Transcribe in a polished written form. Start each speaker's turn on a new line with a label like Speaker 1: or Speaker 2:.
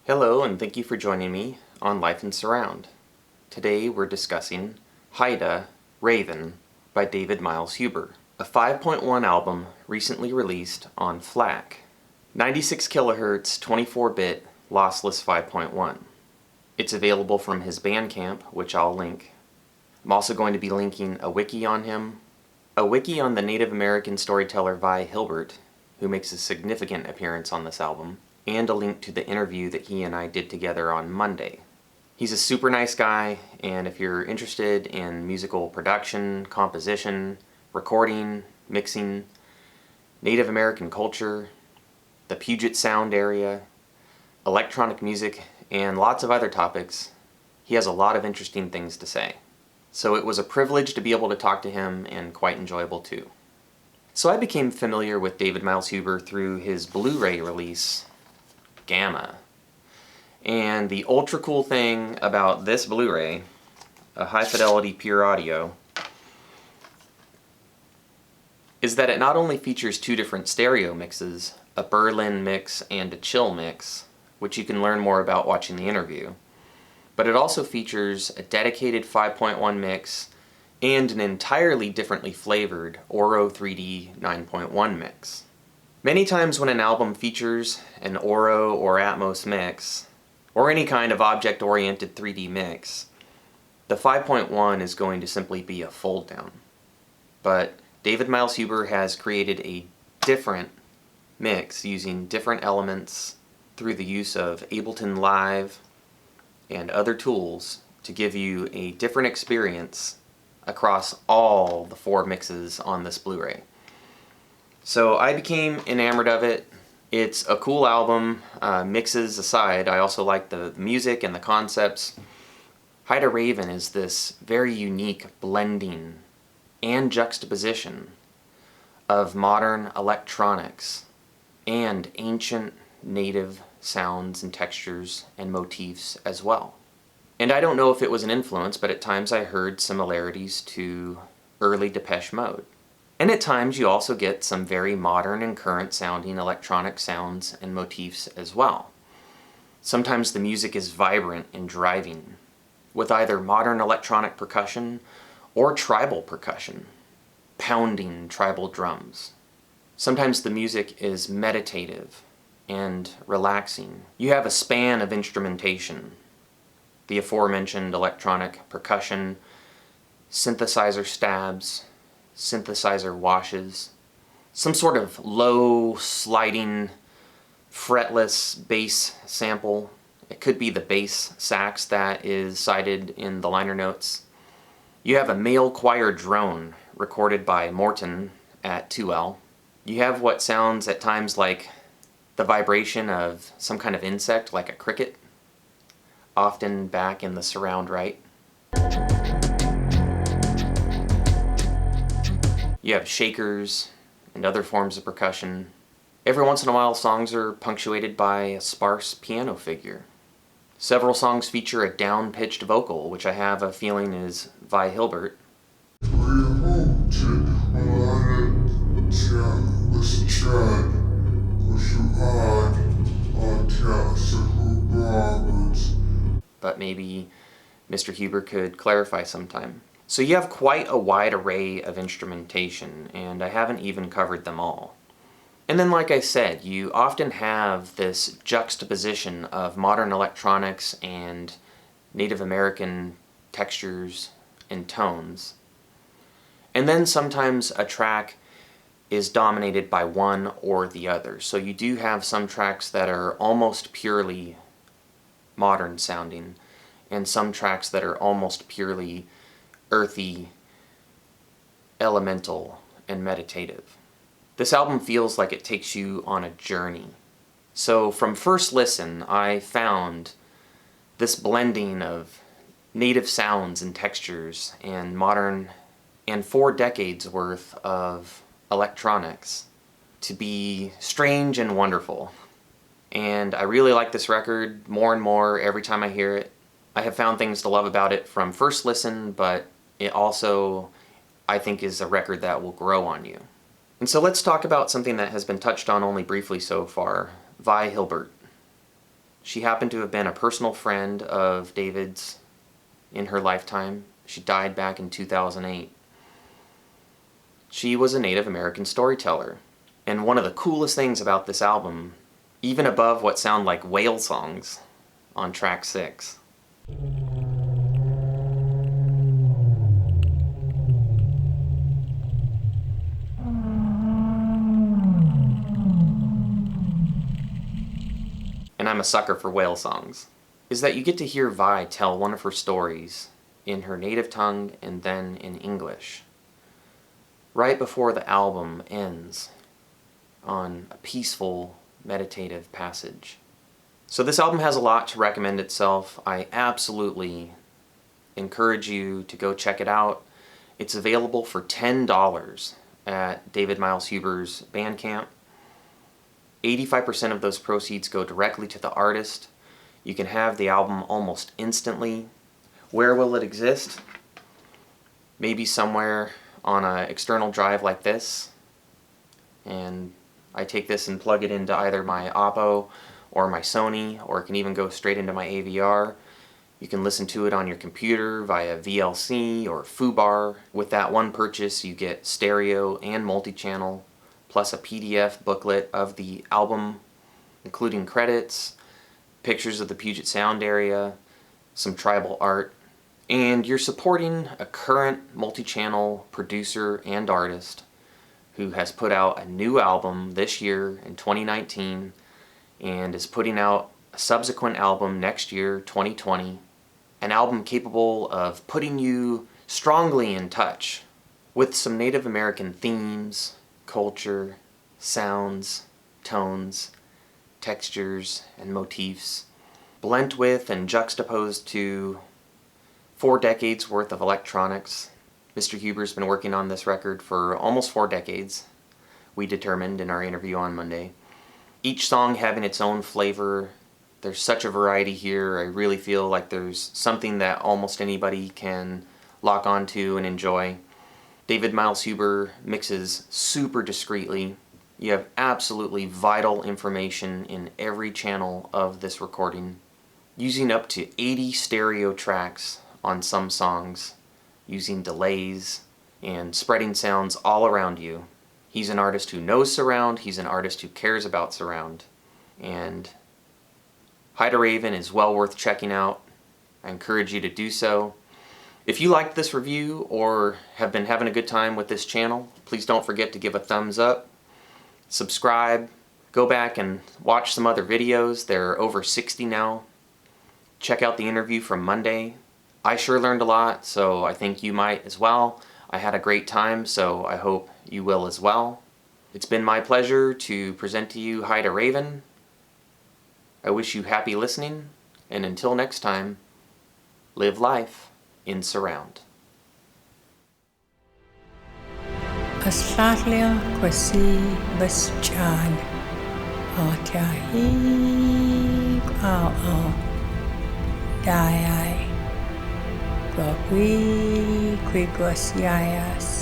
Speaker 1: Hello, and thank you for joining me on Life and Surround. Today we're discussing Haida, Raven by David Miles Huber, a 5.1 album recently released on FLAC, 96 kHz 24-bit lossless 5.1. It's available from his bandcamp, which I'll link. I'm also going to be linking a wiki on him, a wiki on the Native American storyteller Vi Hilbert, who makes a significant appearance on this album, and a link to the interview that he and I did together on Monday. He's a super nice guy, and if you're interested in musical production, composition, recording, mixing, Native American culture, the Puget Sound area, electronic music, and lots of other topics, he has a lot of interesting things to say. So it was a privilege to be able to talk to him, and quite enjoyable too. So I became familiar with David Miles Huber through his Blu-ray release, Gamma. And the ultra cool thing about this Blu-ray, a high fidelity pure audio, is that it not only features two different stereo mixes, a Berlin mix and a chill mix, which you can learn more about watching the interview, but it also features a dedicated 5.1 mix and an entirely differently flavored Oro 3D 9.1 mix. Many times when an album features an Oro or Atmos mix, or any kind of object-oriented 3D mix, the 5.1 is going to simply be a fold-down. But David Miles Huber has created a different mix using different elements through the use of Ableton Live and other tools to give you a different experience across all the four mixes on this Blu-ray. So I became enamored of it. It's a cool album, mixes aside. I also like the music and the concepts. Haida Raven is this very unique blending and juxtaposition of modern electronics and ancient native sounds and textures and motifs as well. And I don't know if it was an influence, but at times I heard similarities to early Depeche Mode. And at times you also get some very modern and current sounding electronic sounds and motifs as well. Sometimes the music is vibrant and driving, with either modern electronic percussion or tribal percussion, pounding tribal drums. Sometimes the music is meditative and relaxing. You have a span of instrumentation, the aforementioned electronic percussion, synthesizer stabs, synthesizer washes, some sort of low sliding fretless bass sample. It could be the bass sax that is cited in the liner notes. You have a male choir drone recorded by Morton at 2L. You have what sounds at times like the vibration of some kind of insect, like a cricket, often back in the surround right. You have shakers and other forms of percussion. Every once in a while, songs are punctuated by a sparse piano figure. Several songs feature a down-pitched vocal, which I have a feeling is Vi Hilbert. But maybe Mr. Huber could clarify sometime. So you have quite a wide array of instrumentation, and I haven't even covered them all. And then, like I said, you often have this juxtaposition of modern electronics and Native American textures and tones. And then sometimes a track is dominated by one or the other. So you do have some tracks that are almost purely modern sounding, and some tracks that are almost purely earthy, elemental, and meditative. This album feels like it takes you on a journey. So from first listen, I found this blending of native sounds and textures and modern and 4 decades worth of electronics to be strange and wonderful. And I really like this record more and more every time I hear it. I have found things to love about it from first listen, but it also, I think, is a record that will grow on you. And so let's talk about something that has been touched on only briefly so far, Vi Hilbert. She happened to have been a personal friend of David's in her lifetime. She died back in 2008. She was a Native American storyteller. And one of the coolest things about this album, even above what sound like whale songs on track 6, and I'm a sucker for whale songs, is that you get to hear Vi tell one of her stories in her native tongue and then in English, right before the album ends on a peaceful, meditative passage. So this album has a lot to recommend itself. I absolutely encourage you to go check it out. It's available for $10 at David Miles Huber's Bandcamp. 85% of those proceeds go directly to the artist. You can have the album almost instantly. Where will it exist? Maybe somewhere on an external drive like this. And I take this and plug it into either my Oppo or my Sony, or it can even go straight into my AVR. You can listen to it on your computer via VLC or FooBar. With that one purchase, you get stereo and multi-channel, plus a PDF booklet of the album, including credits, pictures of the Puget Sound area, some tribal art, and you're supporting a current multi-channel producer and artist who has put out a new album this year in 2019 and is putting out a subsequent album next year, 2020, an album capable of putting you strongly in touch with some Native American themes, culture, sounds, tones, textures, and motifs, blent with and juxtaposed to 4 decades worth of electronics. Mr. Huber's been working on this record for almost 4 decades, we determined in our interview on Monday. Each song having its own flavor. There's such a variety here. I really feel like there's something that almost anybody can lock onto and enjoy. David Miles Huber mixes super discreetly. You have absolutely vital information in every channel of this recording. Using up to 80 stereo tracks on some songs, using delays and spreading sounds all around you. He's an artist who knows surround, he's an artist who cares about surround. And Haida Raven is well worth checking out. I encourage you to do so. If you liked this review or have been having a good time with this channel, please don't forget to give a thumbs up, subscribe, go back and watch some other videos. There are over 60 now. Check out the interview from Monday. I sure learned a lot, so I think you might as well. I had a great time, so I hope you will as well. It's been my pleasure to present to you Haida Raven. I wish you happy listening, and until next time, live life in surround.
Speaker 2: Aslatlia kwasi baschad atahi ao dai Gokwi kwigwasias